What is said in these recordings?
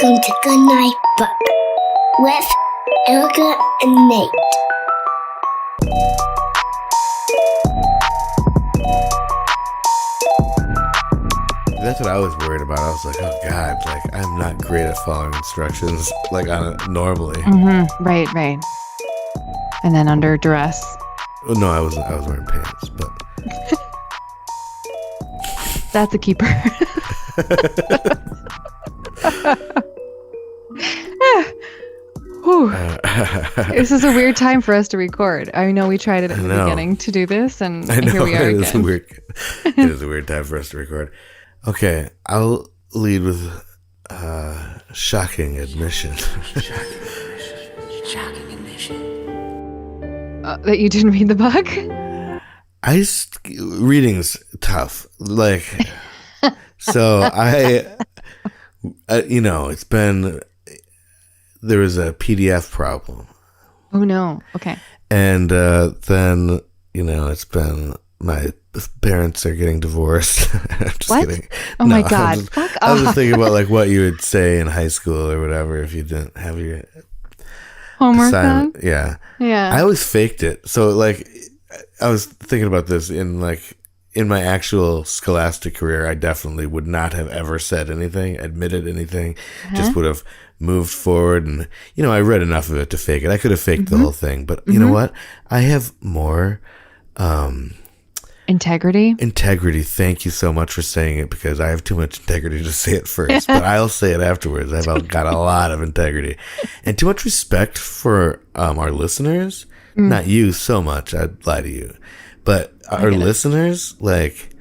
Welcome to Good Night Book with Erica and Nate. That's what I was worried about. I was like, oh God, like I'm not great at following instructions like on it normally. Mm-hmm. Right. And then under duress. Oh, no, I was wearing pants, but that's a keeper. This is a weird time for us to record. I know we tried it at the beginning to do this, and here we are again. It is a weird time for us to record. Okay, I'll lead with shocking admission. Shocking admission. That you didn't read the book? Reading's tough. Like, so it's been, there was a PDF problem. Oh no. Okay. And then, it's been, my parents are getting divorced. I'm just what? kidding. Oh my God. Fuck off. I was just thinking about like what you would say in high school or whatever if you didn't have your homework done? Yeah. I always faked it. So like I was thinking about this in my actual scholastic career. I definitely would not have ever said anything, admitted anything, just would have moved forward. And, I read enough of it to fake it. I could have faked the whole thing, but you know what? I have more, integrity. Thank you so much for saying it, because I have too much integrity to say it first, but I'll say it afterwards. I've got a lot of integrity and too much respect for our listeners. Not you so much. I'd lie to you, but our listeners, like,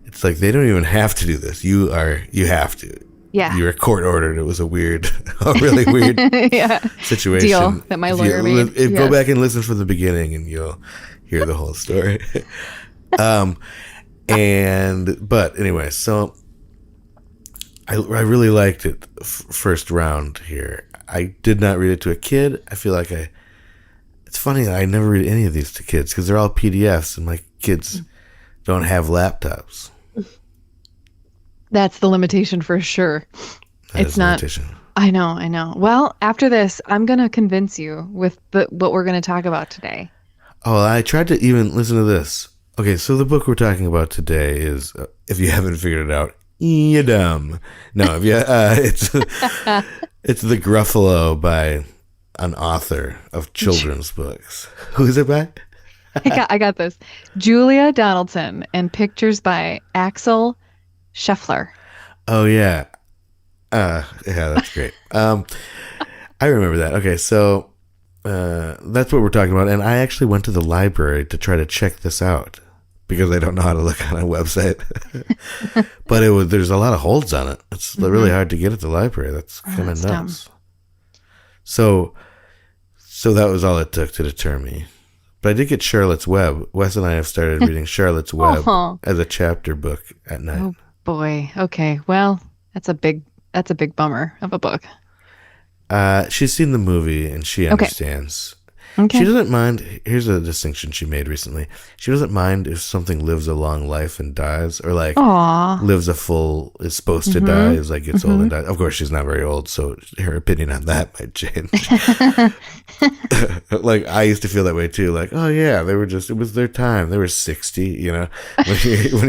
it's like they don't even have to do this. You have to. Yeah. You were court ordered. It was a really weird situation. Deal that my lawyer made. Go back and listen from the beginning and you'll hear the whole story. But anyway, so I really liked it first round here. I did not read it to a kid. I feel like it's funny that I never read any of these to kids because they're all PDFs and my kids don't have laptops. That's the limitation for sure. It's not. Limitation. I know. Well, after this, I'm going to convince you with what we're going to talk about today. Oh, I tried to even listen to this. Okay, so the book we're talking about today is, if you haven't figured it out, you're dumb. No, it's The Gruffalo by an author of children's books. Who is it by? I got this. Julia Davidson, and pictures by Axel Scheffler. Oh, yeah. Yeah, that's great. I remember that. Okay, so that's what we're talking about. And I actually went to the library to try to check this out because I don't know how to look on a website. But there's a lot of holds on it. It's really hard to get at the library. That's kind of nuts. Dumb. So that was all it took to deter me. But I did get Charlotte's Web. Wes and I have started reading Charlotte's Web as a chapter book at night. Oh boy. Okay. Well, that's a big bummer of a book. She's seen the movie and she understands. Okay. She doesn't mind. Here's a distinction she made recently. She doesn't mind if something lives a long life and dies, or like is supposed to die, is like gets old and dies. Of course, she's not very old, so her opinion on that might change. Like I used to feel that way too. Like, oh yeah, it was their time. They were 60, when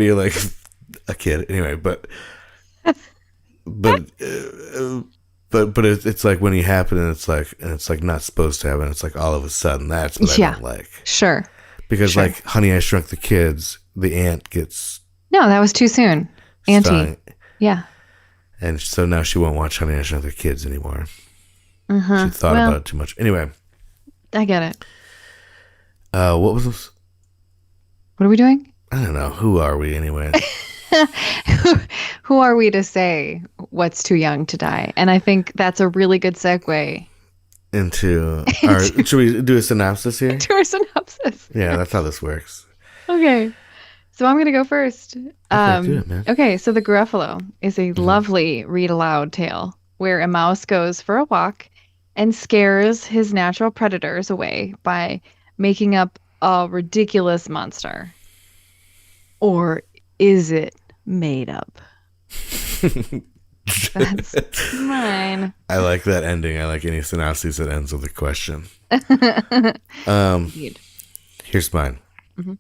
you're like a kid. Anyway, but it's like when it happened and it's like not supposed to happen. It's like all of a sudden that's what I don't like. Sure. Because like Honey, I Shrunk the Kids, the aunt gets no, that was too soon. Auntie. Stung. Yeah. And so now she won't watch Honey, I Shrunk the Kids anymore. She thought about it too much. Anyway. I get it. What was this? What are we doing? I don't know. Who are we anyway? Who are we to say what's too young to die? And I think that's a really good segue into our. Should we do a synopsis here? To our synopsis. Yeah, that's how this works. Okay, so I'm gonna go first. Do it, man. Okay, so The Gruffalo is a lovely read aloud tale where a mouse goes for a walk and scares his natural predators away by making up a ridiculous monster. Or is it made up? That's mine. I like that ending. I like any synopsis that ends with a question. Indeed. Here's mine. Mhm.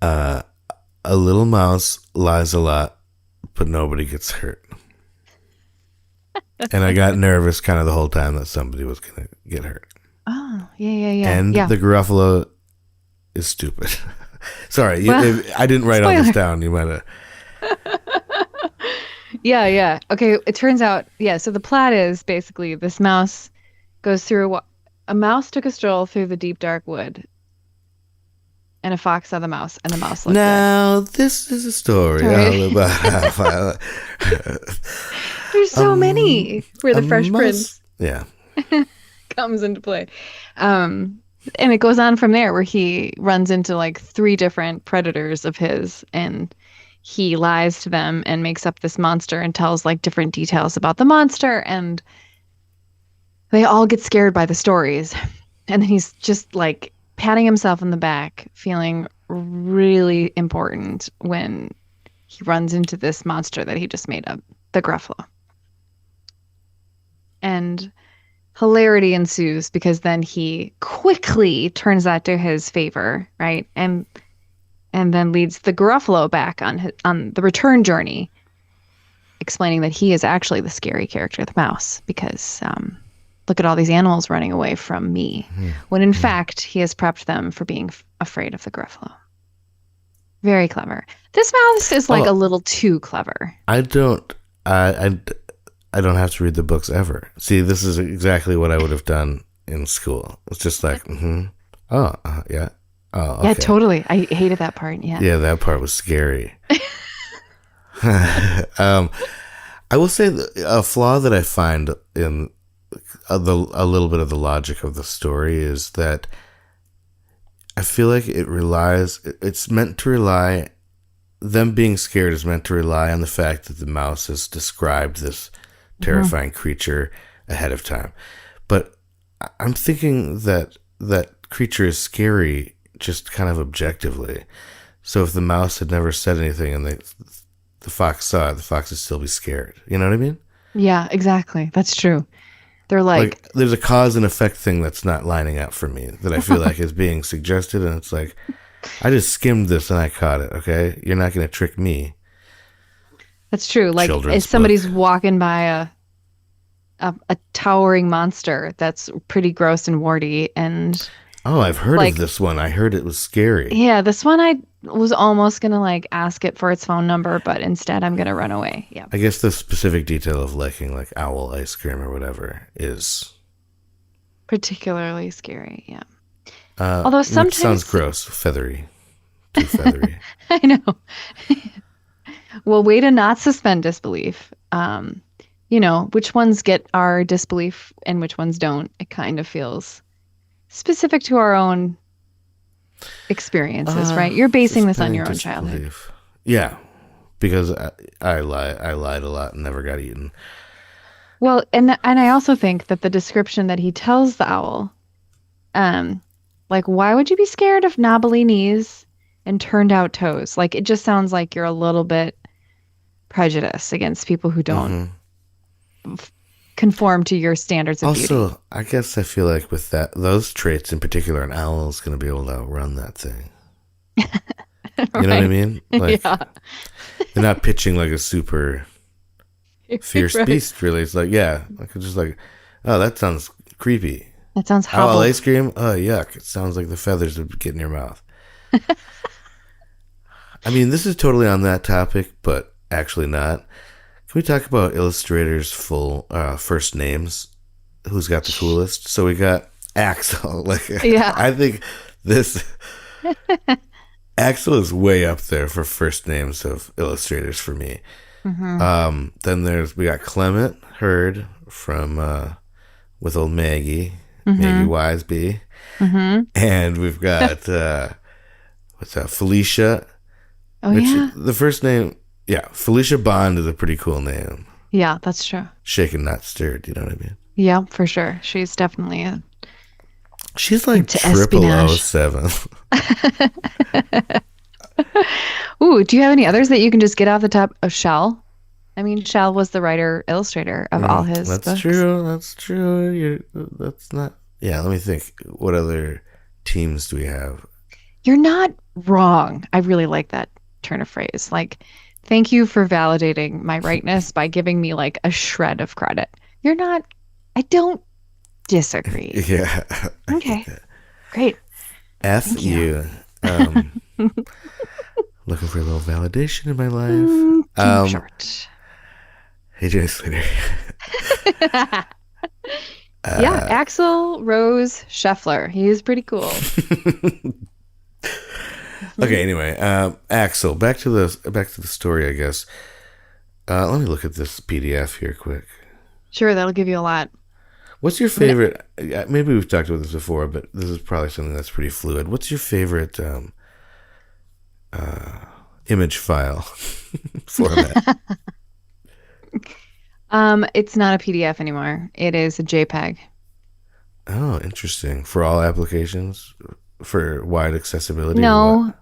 A little mouse lies a lot, but nobody gets hurt. And I got nervous kind of the whole time that somebody was going to get hurt. Oh, yeah. And yeah. the Gruffalo is stupid. Sorry, Well, I didn't write all this spoiler. down. You might have. Yeah. Okay, it turns out, so the plot is basically this mouse goes through a mouse took a stroll through the deep dark wood, and a fox saw the mouse, and the mouse looked Now, this is a story Sorry. all about There's so many where the a Fresh mouse- Prince Yeah. comes into play. And it goes on from there where he runs into like 3 different predators of his, and he lies to them and makes up this monster and tells like different details about the monster, and they all get scared by the stories. And then he's just like patting himself on the back, feeling really important when he runs into this monster that he just made up, the Gruffalo. And hilarity ensues because then he quickly turns that to his favor, right? And then leads the Gruffalo back on the return journey, explaining that he is actually the scary character, the mouse, because look at all these animals running away from me, when in fact he has prepped them for being afraid of the Gruffalo. Very clever. This mouse is like a little too clever. I don't have to read the books ever. See, this is exactly what I would have done in school. It's just like, yeah. Oh, okay. Yeah, totally. I hated that part. Yeah. Yeah, that part was scary. I will say a flaw that I find in a little bit of the logic of the story is that I feel like it's meant to rely, them being scared is meant to rely on the fact that the mouse has described this terrifying creature ahead of time. But I'm thinking that that creature is scary just kind of objectively. So if the mouse had never said anything and the fox saw it, the fox would still be scared. You know what I mean? Yeah, exactly. That's true. They're like there's a cause and effect thing that's not lining up for me that I feel like is being suggested, and it's like, I just skimmed this and I caught it. Okay, you're not going to trick me. that's true. Like Children's if somebody's walking by a towering monster that's pretty gross and warty, and Oh, I've heard like- of this one. I heard it was scary. yeah, this one I was almost gonna like ask it for its phone number, but instead I'm gonna run away. Yeah. I guess the specific detail of liking like owl ice cream or whatever is Particularly scary. Yeah. Although which sometimes sounds gross, feathery, too feathery. I know. Well, way to not suspend disbelief. Which ones get our disbelief and which ones don't. It kind of feels specific to our own experiences, right? You're basing this on your own childhood. Disbelief. Yeah, because I lied a lot and never got eaten. Well, and I also think that the description that he tells the owl, like, why would you be scared of knobbly knees and turned out toes? Like, it just sounds like you're a little bit prejudiced against people who don't conform to your standards of beauty. Also, I guess I feel like with those traits in particular, an owl is going to be able to outrun that thing. You know what I mean? Like, Yeah. they're not pitching like a super fierce Right. beast, really. It's like, yeah, like it's just like, oh, that sounds creepy. That sounds Owl hobbled. ice cream? Oh, yuck. It sounds like the feathers would get in your mouth. I mean, this is totally on that topic, but actually not. Can we talk about illustrators' full first names? Who's got the coolest? So we got Axel. Like, Yeah. I think this Axel is way up there for first names of illustrators for me. Then we got Clement Hurd from with old Maggie, Maggie Wiseby, and we've got what's that? Felicia. Oh, yeah. The first name, yeah, Felicia Bond is a pretty cool name. Yeah, that's true. Shaken, not stirred. You know what I mean? Yeah, for sure. She's definitely a... She's like Into triple espionage. 07. Ooh, do you have any others that you can just get off the top of Shell? I mean, Shell was the writer illustrator of all his That's books. true. That's true. That's not. Yeah, let me think. What other teams do we have? You're not wrong. I really like that turn of phrase. Like, thank you for validating my rightness by giving me like a shred of credit. You're not, I don't disagree. Yeah. Okay, great. F Thank you. Looking for a little validation in my Too life. short. Hey, Jenny Slater. Yeah, Axel Rose Scheffler. He is pretty cool. Okay, anyway, Axel, back to the story, I guess. Let me look at this PDF here quick. Sure, that'll give you a lot. What's your favorite? Maybe we've talked about this before, but this is probably something that's pretty fluid. What's your favorite image file format? It's not a PDF anymore. It is a JPEG. Oh, interesting. For all applications, for wide accessibility. No.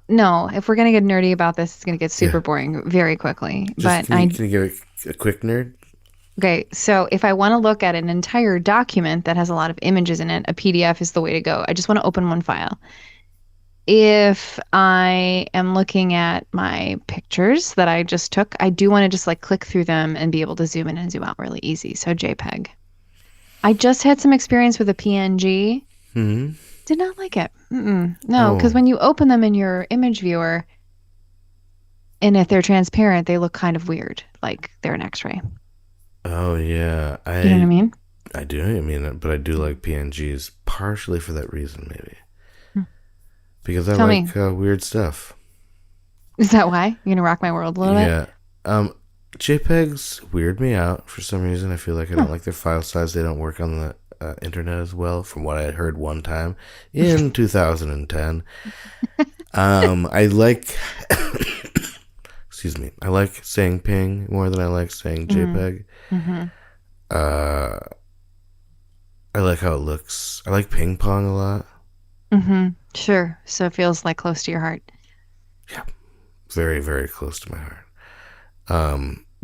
If we're gonna get nerdy about this, it's gonna get super boring very quickly. Can you give a quick nerd? Okay, so if I want to look at an entire document that has a lot of images in it, a PDF is the way to go. I just want to open one file. If I am looking at my pictures that I just took, I do want to just like click through them and be able to zoom in and zoom out really easy. So JPEG. I just had some experience with a PNG. Mm-hmm. Did not like it. No, because when you open them in your image viewer, and if they're transparent, they look kind of weird, like they're an X-ray. Oh, yeah. You know what I mean? I do. I mean, but I do like PNGs partially for that reason, maybe. Because I like weird stuff. Is that why? You're going to rock my world a little bit? Yeah. JPEGs weird me out for some reason. I feel like I don't like their file size. They don't work on the internet as well, from what I heard one time in 2010. I like... Excuse me. I like saying ping more than I like saying JPEG. Mm-hmm. I like how it looks. I like ping pong a lot. Mm-hmm. Sure. So it feels like close to your heart. Yeah. Very, very close to my heart.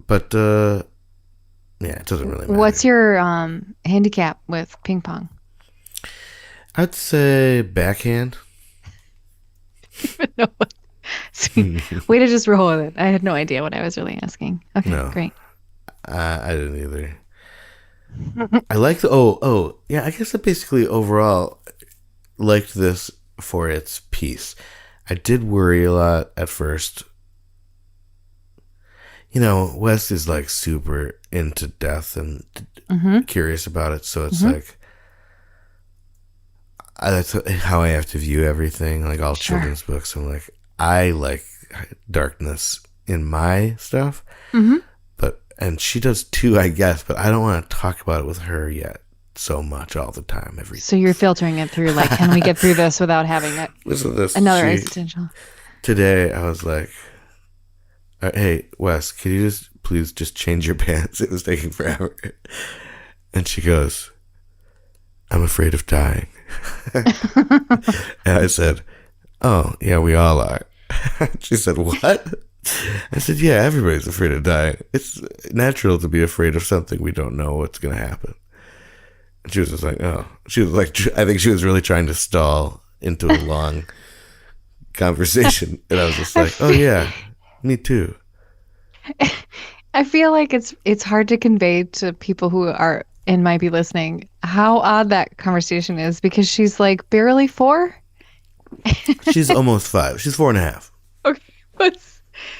But yeah, it doesn't really matter. What's your handicap with ping pong? I'd say backhand. No. Way to just roll with it. I had no idea what I was really asking. Okay, No. Great. I didn't either. I like the yeah. I guess I basically overall liked this for its piece. I did worry a lot at first. You know, Wes is like super into death and curious about it, so it's like that's how I have to view everything. Like all children's books, I'm like, I like darkness in my stuff, and she does too, I guess. But I don't want to talk about it with her yet so much all the time. So you're filtering it through, like, can we get through this without having it? Listen to this. Another existential. Today, I was like, "Hey, Wes, could you please just change your pants? It was taking forever." And she goes, "I'm afraid of dying." And I said, "Oh, yeah, we all are." She said, "What?" I said, "Yeah, everybody's afraid of dying. It's natural to be afraid of something we don't know what's going to happen." And she was just like, "Oh." She was like, I think she was really trying to stall into a long conversation. And I was just like, "Oh, yeah, me too." I feel like it's hard to convey to people who are and might be listening how odd that conversation is, because she's like barely 4. She's almost 5. She's 4.5. Okay,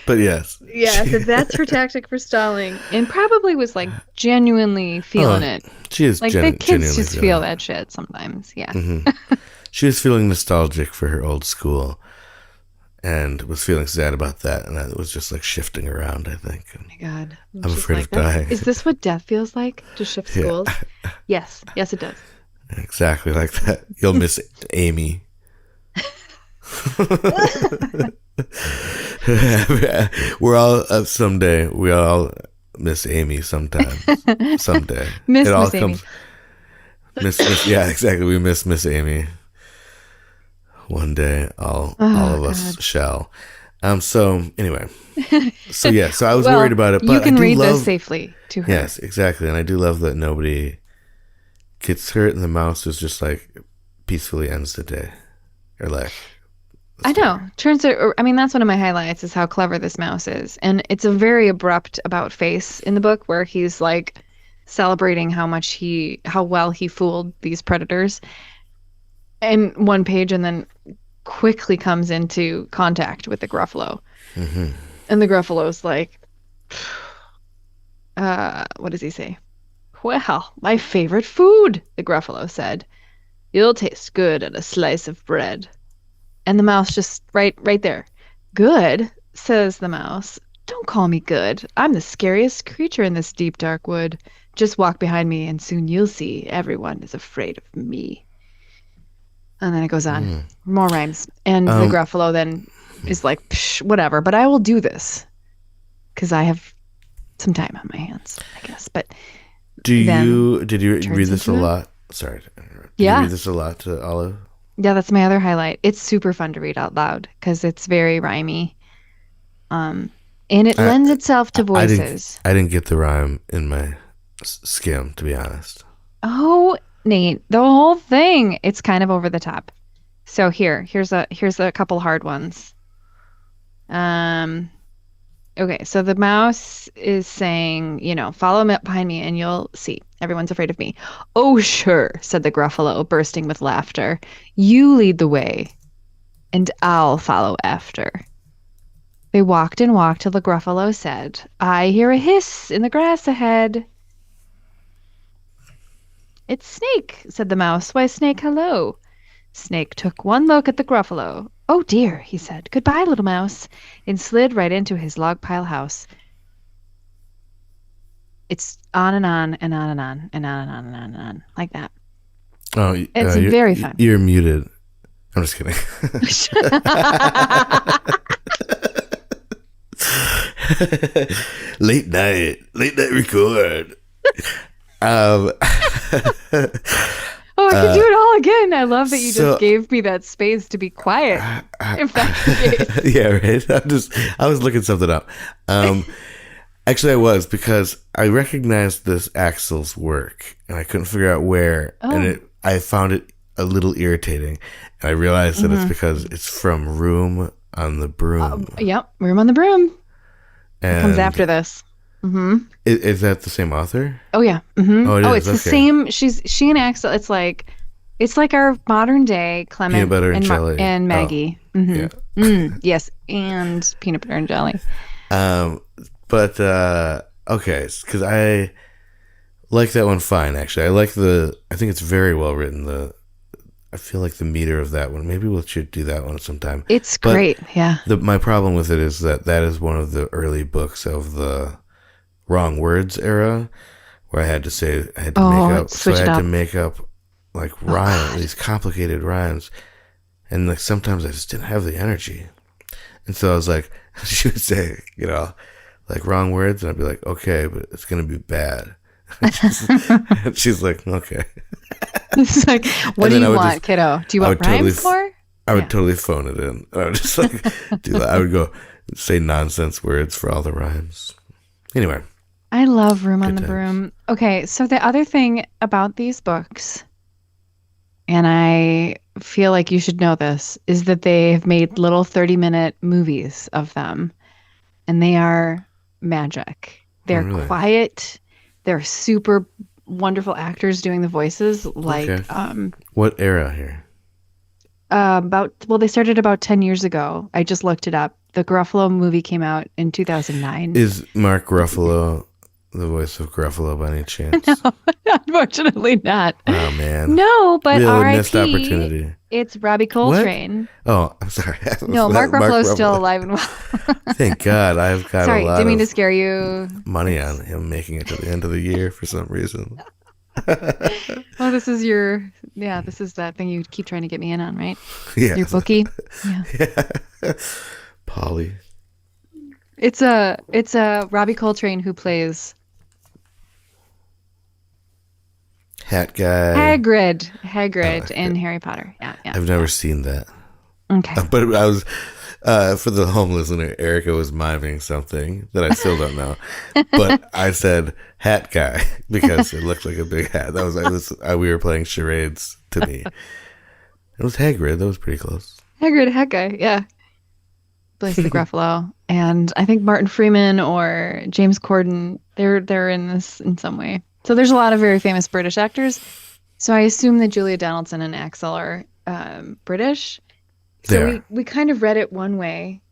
but yes. Yeah, so that's her tactic for stalling, and probably was like genuinely feeling it. She is like the kids just feel that shit sometimes. Yeah. She was feeling nostalgic for her old school, and was feeling sad about that, and that was just like shifting around, I think. Oh my God. I'm afraid of dying. Is this what death feels like? To shift schools? Yes, it does. Exactly like that. You'll miss Amy. We're all someday. We all miss Amy sometimes. Someday. Miss it all Miss comes. Amy. Miss. Yeah, exactly. We miss Amy. One day, all of us shall. So anyway, so yeah, so I was Well, worried about it, but you can I do read love, this safely to her. yes, exactly, and I do love that nobody gets hurt, and the mouse is just like peacefully ends the day, or like. I know. Turns out, I mean, that's one of my highlights is how clever this mouse is. And it's a very abrupt about face in the book where he's like celebrating how well he fooled these predators in one page and then quickly comes into contact with the Gruffalo. Mm-hmm. And the Gruffalo's like, what does he say? Well, my favorite food, the Gruffalo said. You'll taste good on a slice of bread. And the mouse just right there. Good, says the mouse. Don't call me good. I'm the scariest creature in this deep, dark wood. Just walk behind me and soon you'll see everyone is afraid of me. And then it goes on. More rhymes. And the Gruffalo then is like, psh, whatever, but I will do this. Because I have some time on my hands, I guess. But did you read this a into it. lot? Sorry. Did Yeah. you read this a lot to Olive? Yeah, that's my other highlight. It's super fun to read out loud because it's very rhymey. And it lends itself to voices. I didn't get the rhyme in my skim, to be honest. Oh, Nate, the whole thing, it's kind of over the top. So here's a couple hard ones. Okay, so the mouse is saying, follow me up behind me and you'll see. Everyone's afraid of me. Oh, sure, said the Gruffalo, bursting with laughter. You lead the way, and I'll follow after. They walked and walked till the Gruffalo said, I hear a hiss in the grass ahead. It's Snake, said the mouse. Why, Snake, hello. Snake took one look at the Gruffalo. Oh, dear, he said. Goodbye, little mouse, and slid right into his log pile house. It's on and on and on and on and on and on and on and on, like that. Oh, it's very fun. You're muted. I'm just kidding. Late night record. Oh, I can do it all again. I love that you just gave me that space to be quiet. If that's the case. Yeah, right. I was looking something up. Actually, I was, because I recognized this Axel's work and I couldn't figure out where, and I found it a little irritating. And I realized that it's because it's from Room on the Broom. Yep, Room on the Broom. It comes after this. Mm-hmm. Is that the same author? Oh yeah. Mm-hmm. Oh, it's the same. She and Axel. It's like our modern day Clement peanut butter and jelly and Maggie. Oh, mm-hmm. Yeah. Yes, and peanut butter and jelly. But okay, because I like that one fine. Actually, I think it's very well written. I feel like the meter of that one. Maybe we should do that one sometime. It's great. Yeah. My problem with it is that is one of the early books of the wrong words era, where I had to make up like rhymes, these complicated rhymes, and like sometimes I just didn't have the energy, and so I was like, she would say, like wrong words, and I'd be like, okay, but it's gonna be bad. And she's like, okay. It's like, what do you want, kiddo? Do you want rhymes for? I would totally phone it in. I would just like do that. I would go say nonsense words for all the rhymes. Anyway. I love Room on the Broom. Okay, so the other thing about these books, and I feel like you should know this, is that they have made little 30-minute movies of them. And they are magic. They're quiet. They're super wonderful actors doing the voices. Like, what era here? They started about 10 years ago. I just looked it up. The Gruffalo movie came out in 2009. Is Mark Ruffalo the voice of Gruffalo by any chance? No, unfortunately not. Oh, man. No, but really missed opportunity. It's Robbie Coltrane. What? Oh, I'm sorry. No, Mark Ruffalo's still alive and well. Thank God. I've got a lot didn't mean to scare you. Money on him making it to the end of the year for some reason. Oh, this is that thing you keep trying to get me in on, right? Yeah. Your bookie? Yeah. Polly. It's a Robbie Coltrane who plays Hat guy. Hagrid in Harry Potter. Yeah. I've never seen that. Okay. But For the home listener, Erica was miming something that I still don't know, but I said hat guy because it looked like a big hat. We were playing charades to me. It was Hagrid. That was pretty close. Hagrid, hat guy, yeah. Plays the Gruffalo, and I think Martin Freeman or James Corden, they're in this in some way. So there's a lot of very famous British actors. So I assume that Julia Davidson and Axel are British. So we kind of read it one way,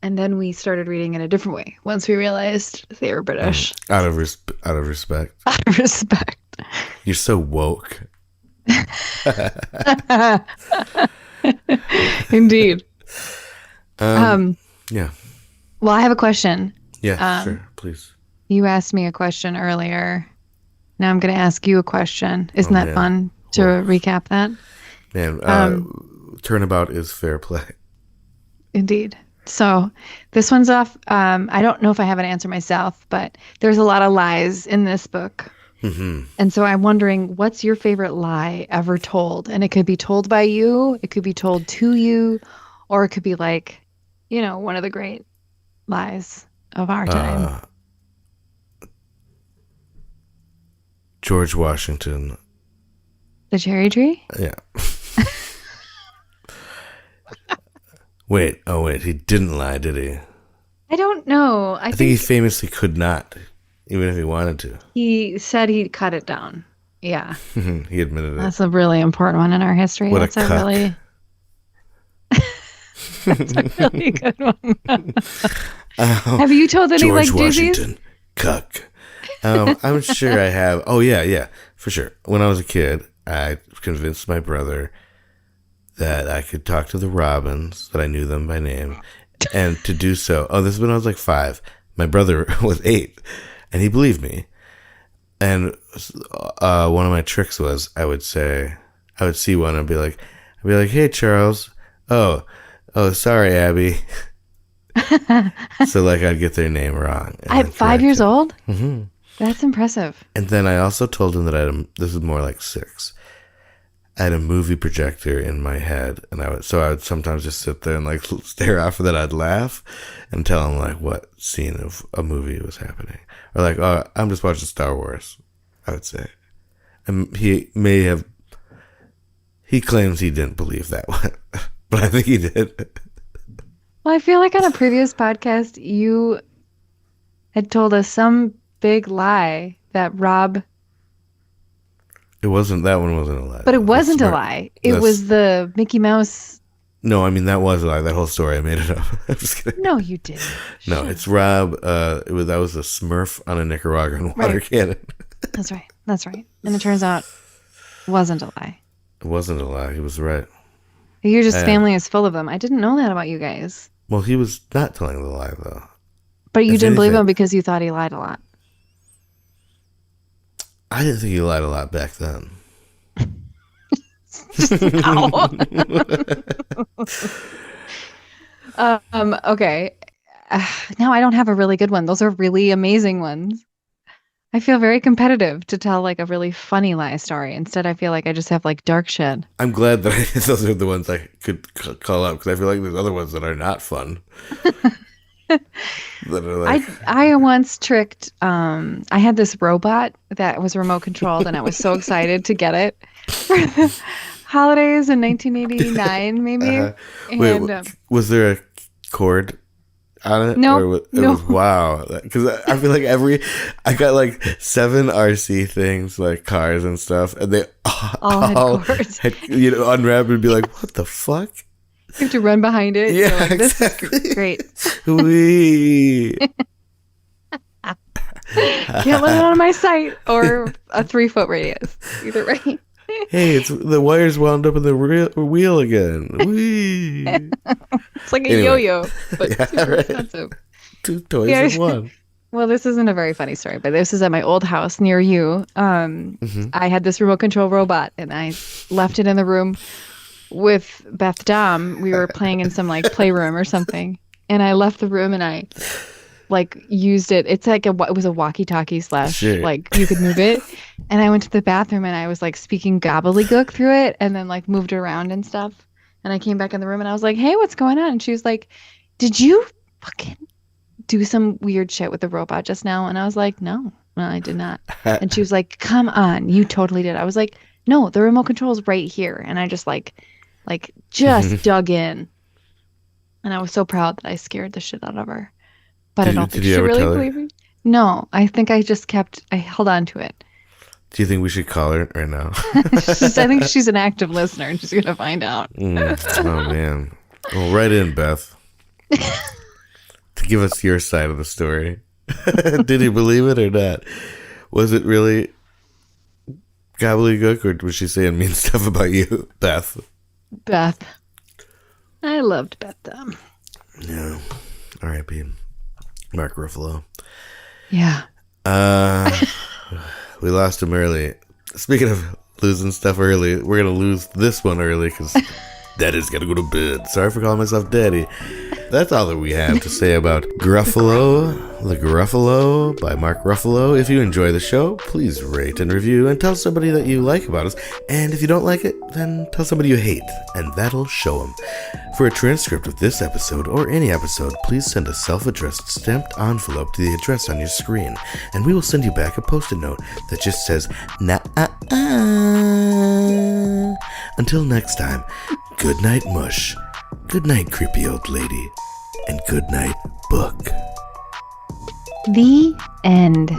and then we started reading it a different way once we realized they were British. Out of respect. Out of respect. You're so woke. Indeed. Yeah. Well, I have a question. Yeah, sure. Please. You asked me a question earlier. Now I'm going to ask you a question. Isn't that fun to recap that? Man, turnabout is fair play. Indeed. So this one's off. I don't know if I have an answer myself, but there's a lot of lies in this book. Mm-hmm. And so I'm wondering, what's your favorite lie ever told? And it could be told by you, it could be told to you, or it could be like, one of the great lies of our time. George Washington. The cherry tree? Yeah. Wait, he didn't lie, did he? I don't know. I think he famously could not, even if he wanted to. He said he cut it down. Yeah. He admitted it. That's a really important one in our history. That's a really good one. Have you told any George doozies? Washington, cuck. I'm sure I have. Oh, yeah, for sure. When I was a kid, I convinced my brother that I could talk to the Robins, that I knew them by name, and to do so. Oh, this is when I was like 5. My brother was 8, and he believed me. And one of my tricks was I would see one and be like, hey, Charles. Oh, sorry, Abby. So I'd get their name wrong. At 5 years old? Mm-hmm. That's impressive. And then I also told him that this is more like 6. I had a movie projector in my head, and I would sometimes just sit there and stare off, and then I'd laugh and tell him what scene of a movie was happening, or oh, I'm just watching Star Wars, I would say. And he claims he didn't believe that one, but I think he did. Well, I feel like on a previous podcast, you had told us some big lie that Rob... That one wasn't a lie. But it wasn't a lie. It was the Mickey Mouse... No, I mean, that was a lie. That whole story, I made it up. I'm just kidding. No, you didn't. No, it's Rob. That was a Smurf on a Nicaraguan water cannon. That's right. And it turns out it wasn't a lie. It wasn't a lie. He was right. Your family is full of them. I didn't know that about you guys. Well, he was not telling the lie, though. But you didn't believe him because you thought he lied a lot. I didn't think he lied a lot back then. Okay. Now I don't have a really good one. Those are really amazing ones. I feel very competitive to tell a really funny lie story. Instead, I feel like I just have dark shit. I'm glad that those are the ones I could call up, because I feel like there's other ones that are not fun. That are I once tricked. I had this robot that was remote controlled, and I was so excited to get it for the holidays in 1989, maybe. Wait, was there a cord on it? No, it was wow. Because I feel like I got 7 RC things, cars and stuff, and they all had cords. Unwrap and be like, what the fuck? You have to run behind it. Yeah, this exactly. is great. Wee. Can't let it out of my sight, or a 3-foot radius. Either way. Hey, the wire's wound up in the wheel again. Wee. It's like a yo-yo, but super expensive. 2 toys in one. Well, this isn't a very funny story, but this is at my old house near you. I had this remote control robot, and I left it in the room with Beth Dom. We were playing in some playroom or something, and I left the room and I used it. It's it was a walkie-talkie / you could move it, and I went to the bathroom and I was speaking gobbledygook through it, and then moved around and stuff. And I came back in the room and I was like, hey, what's going on? And she was like, did you fucking do some weird shit with the robot just now? And I was like, no, I did not. And she was like, come on, you totally did. I was like, no, the remote control's right here. And I just just dug in. And I was so proud that I scared the shit out of her. But I don't think she really believed me. No, I think I held on to it. Do you think we should call her right now? I think she's an active listener and she's going to find out. Oh, man. Well, write in, Beth. To give us your side of the story. Did you believe it or not? Was it really gobbledygook, or was she saying mean stuff about you, Beth? Beth. I loved Beth, though. Yeah. R.I.P. Mark Ruffalo. Yeah. We lost him early. Speaking of losing stuff early, we're going to lose this one early because Daddy's got to go to bed. Sorry for calling myself Daddy. That's all that we have to say about Gruffalo, The Gruffalo by Mark Ruffalo. If you enjoy the show, please rate and review and tell somebody that you like about us. And if you don't like it, then tell somebody you hate, and that'll show them. For a transcript of this episode or any episode, please send a self-addressed stamped envelope to the address on your screen, and we will send you back a post-it note that just says, nah-uh-uh. Until next time, good night, mush. Good night, creepy old lady. And good night, book. The end.